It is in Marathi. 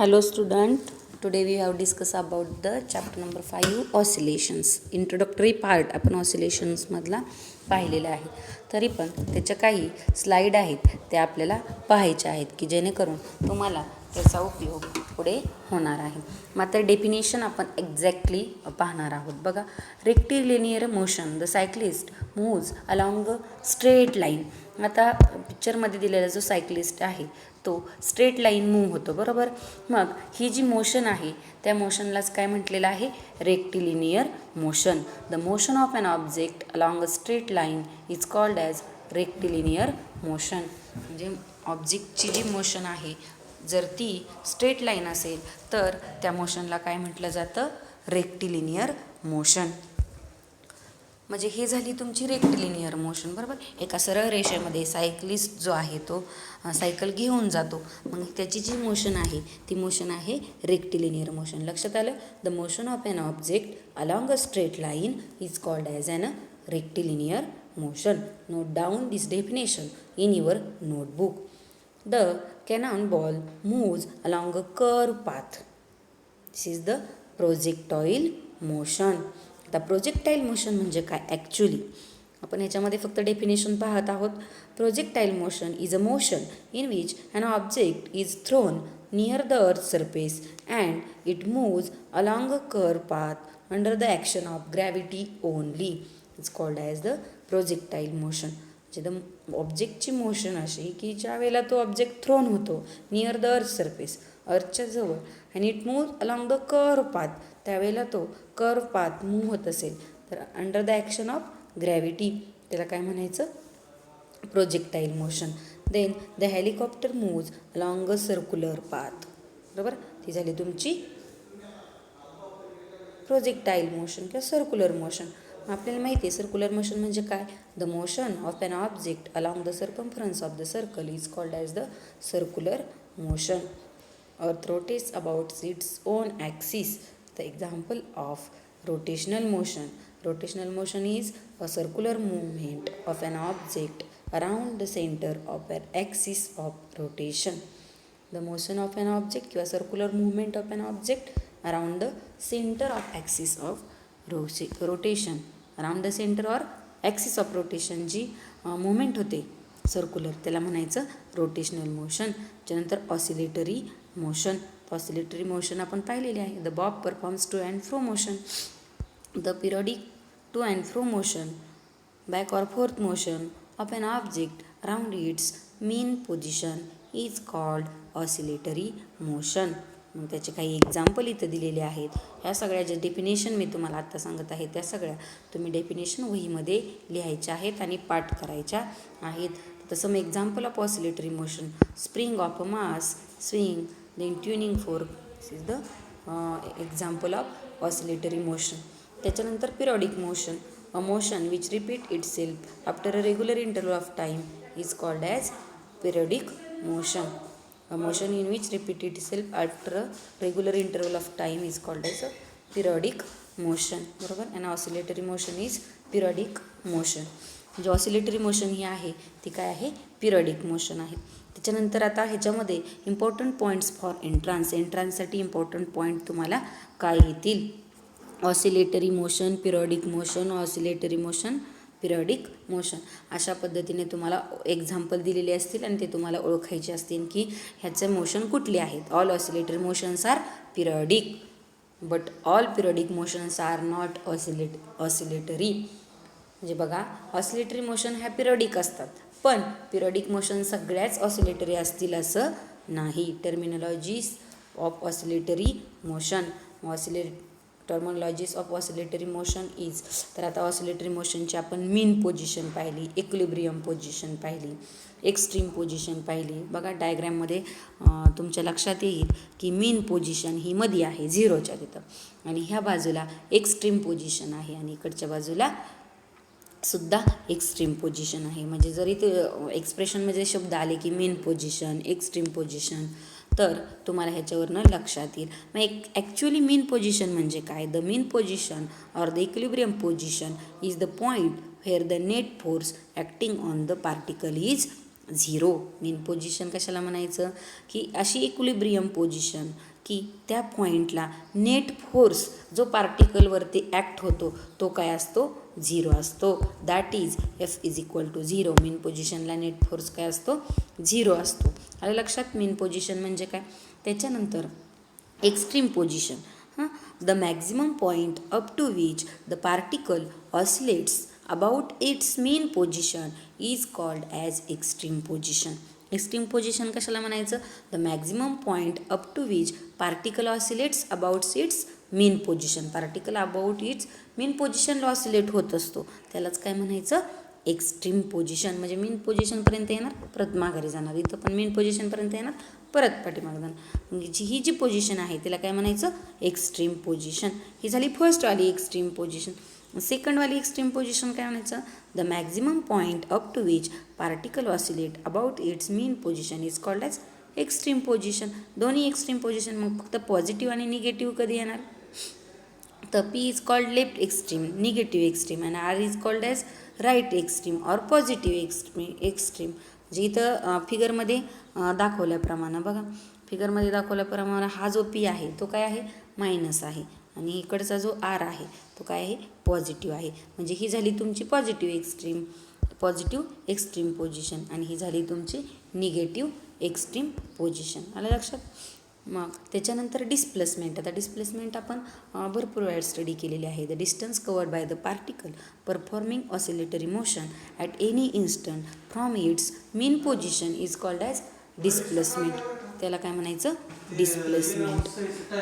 Hello student, today we have discussed about the chapter number 5 oscillations. Introductory part आपण oscillations मधला पाहिलेला आहे. तरी पण त्याच्या काही स्लाइड आहेत ते आपल्याला पाहायचे आहेत की जेणेकरून तुम्हाला त्याचा उपयोग पुढे होणार आहे. मात्र डेफिनेशन आपण एक्झॅक्टली पाहणार आहोत. बघा, rectilinear motion the cyclist moves along a straight line. आता पिक्चरमध्ये दिलेला जो सायक्लिस्ट आहे तो स्ट्रेट लाईन मूव्ह होतो, बरोबर. मग ही जी मोशन आहे त्या मोशनलाच काय म्हटलेलं आहे? Rectilinear motion. The motion of an object along a straight line is called as rectilinear motion. म्हणजे ऑब्जेक्टची जी मोशन आहे जर ती स्ट्रेट लाईन असेल तर त्या मोशनला काय म्हटलं जातं? Rectilinear motion. म्हणजे हे झाली तुमची रेक्टिलिनियर मोशन, बरोबर. एका सरळ रेषेमध्ये सायक्लिस्ट जो आहे तो सायकल घेऊन जातो, मग त्याची जी मोशन आहे ती मोशन आहे रेक्टिलिनियर मोशन. लक्षात आलं? The motion of an object along a straight line is called as an rectilinear motion. Note down this definition in your notebook. The cannon ball moves along a curve path. This is the projectile motion. आता प्रोजेक्टाईल मोशन म्हणजे काय? ॲक्च्युली आपण ह्याच्यामध्ये फक्त डेफिनेशन पाहत आहोत. Projectile motion is a motion in which an object is thrown near the earth surface and it moves along a curve path under the action of gravity only. It's called as the projectile motion. म्हणजे द ऑब्जेक्टची मोशन अशी की ज्या वेळेला तो ऑब्जेक्ट थ्रोन होतो नियर द अर्थ सरफेस, अर्थच्या जवळ, आणि it move along the curve path, त्यावेळेला तो कर्व पाथ मूव्ह होत असेल तर under the action of gravity त्याला काय म्हणायचं? Projectile motion. Then the helicopter moves along a circular path. बरोबर, ती झाली तुमची प्रोजेक्टाईल मोशन किंवा सर्क्युलर मोशन. आपल्याला माहिती आहे सर्क्युलर मोशन म्हणजे काय? The motion of an object along the circumference of the circle is called as the circular motion. Earth rotates about its own axis. The example of rotational motion. Rotational motion is a circular movement of an object around the center of an axis of rotation. The motion of an object किंवा circular movement of an object around the center of axis of rotation. Around the center or axis of rotation जी movement होते सर्क्युलर त्याला म्हणायचं रोटेशनल मोशन. त्यानंतर ऑसिलेटरी मोशन. ऑसिलेटरी मोशन आपण पाहिलेली आहे. The bob performs to and fro motion. The periodic to and fro motion, back or forth motion of an object around its mean position is called oscillatory motion. मग त्याचे काही एक्झाम्पल इथं दिलेले आहेत. ह्या सगळ्या ज्या डेफिनेशन मी तुम्हाला आत्ता सांगत आहे त्या सगळ्या तुम्ही डेफिनेशन वहीमध्ये लिहायच्या आहेत आणि पाठ करायच्या आहेत. तसं मग example of oscillatory motion, spring of a mass swing then tuning fork. This is the example of oscillatory motion. त्याच्यानंतर periodic motion, a motion which repeat itself after a regular interval of time is called as periodic motion. A motion in which repeat itself after a regular interval of time is called as a periodic motion. बरोबर. and oscillatory motion is periodic motion. म्हणजे ऑसिलेटरी मोशन ही आहे ती काय आहे? पिरियडिक मोशन आहे. त्याच्यानंतर आता ह्याच्यामध्ये इम्पॉर्टंट पॉईंट्स फॉर एंट्रान्ससाठी इम्पॉर्टंट पॉईंट तुम्हाला काय येतील? Oscillatory motion, periodic motion, oscillatory motion, periodic motion, अशा पद्धतीने तुम्हाला एक्झाम्पल दिलेले असतील आणि ते तुम्हाला ओळखायचे असतील की ह्याचे मोशन कुठले आहेत. All oscillatory motions are periodic but all periodic motions are not oscillatory. म्हणजे बघा, ऑसिलेटरी मोशन ह्या पिरियडिक असतात पण पिरियडिक मोशन सगळ्याच ऑसिलेटरी असतील असं नाही. Terminologies of oscillatory motion. Terminologies of oscillatory motion is, तर आता ऑसिलेटरी मोशनची आपण मीन पोझिशन पाहिली, इक्विलिब्रियम पोझिशन पाहिली, एक्स्ट्रीम पोझिशन पाहिली. बघा डायग्रॅममध्ये तुमच्या लक्षात येईल की मीन पोझिशन ही मध्ये आहे 0च्या तिथं आणि ह्या बाजूला एक्स्ट्रीम पोझिशन आहे आणि इकडच्या बाजूला सुद्धा एक्स्ट्रीम पोझिशन आहे. म्हणजे जरी ते एक्सप्रेशनमध्ये शब्द आले की मीन पोझिशन, एक्स्ट्रीम पोझिशन तर तुम्हाला ह्याच्यावरनं लक्षात येईल. मग ॲक्च्युली मीन पोझिशन म्हणजे काय? The mean position or the equilibrium position is the point where the net force acting on the particle is 0. Mean position कशाला म्हणायचं? की अशी इक्विलिब्रियम पोझिशन की त्या पॉईंटला नेट फोर्स जो पार्टिकलवरती ॲक्ट होतो तो काय असतो, 0 असतो. That is F is equal to 0. Mean पोझिशनला नेट फोर्स काय असतो, 0 असतो. आलं लक्षात मीन पोझिशन म्हणजे काय. त्याच्यानंतर extreme position. The maximum point up to which the particle oscillates about its mean position is called as extreme position. Extreme position कशाला म्हणायचं, the maximum point up to which particle oscillates about its mean position. Particle about its mean पोझिशनला ऑसिलेट होत असतो त्यालाच काय म्हणायचं, एक्स्ट्रीम पोझिशन. म्हणजे मीन पोझिशनपर्यंत येणार परत माघारी जाणार, इथं पण मीन पोझिशनपर्यंत येणार परत पाठीमागे जाणार. ही जी पोझिशन आहे तिला काय म्हणायचं, एक्स्ट्रीम पोझिशन. ही झाली फर्स्टवाली एक्स्ट्रीम पोझिशन. सेकंडवाली एक्स्ट्रीम पोझिशन काय म्हणायचं, the maximum point up to which particle oscillate about its mean position is called as extreme position. दोन्ही एक्स्ट्रीम पोझिशन. मग फक्त पॉझिटिव्ह आणि निगेटिव्ह कधी येणार, तर P is called left extreme, negative extreme, आणि R is called as right extreme or positive extreme. म्हणजे इथं फिगरमध्ये दाखवल्याप्रमाणे बघा, फिगरमध्ये दाखवल्याप्रमाणे हा जो P आहे तो काय आहे, मायनस आहे, आणि इकडचा जो R आहे तो काय आहे, पॉझिटिव्ह आहे. म्हणजे ही झाली तुमची पॉझिटिव्ह एक्स्ट्रीम पोझिशन, आणि ही झाली तुमची निगेटिव्ह एक्स्ट्रीम पोझिशन. आलं लक्षात. मग त्याच्यानंतर डिस्प्लेसमेंट. आता डिस्प्लेसमेंट आपण भरपूर वेळा स्टडी केलेली आहे. The distance covered by the particle performing oscillatory motion at any instant from its mean position is called as displacement. त्याला काय म्हणायचं, डिस्प्लेसमेंट.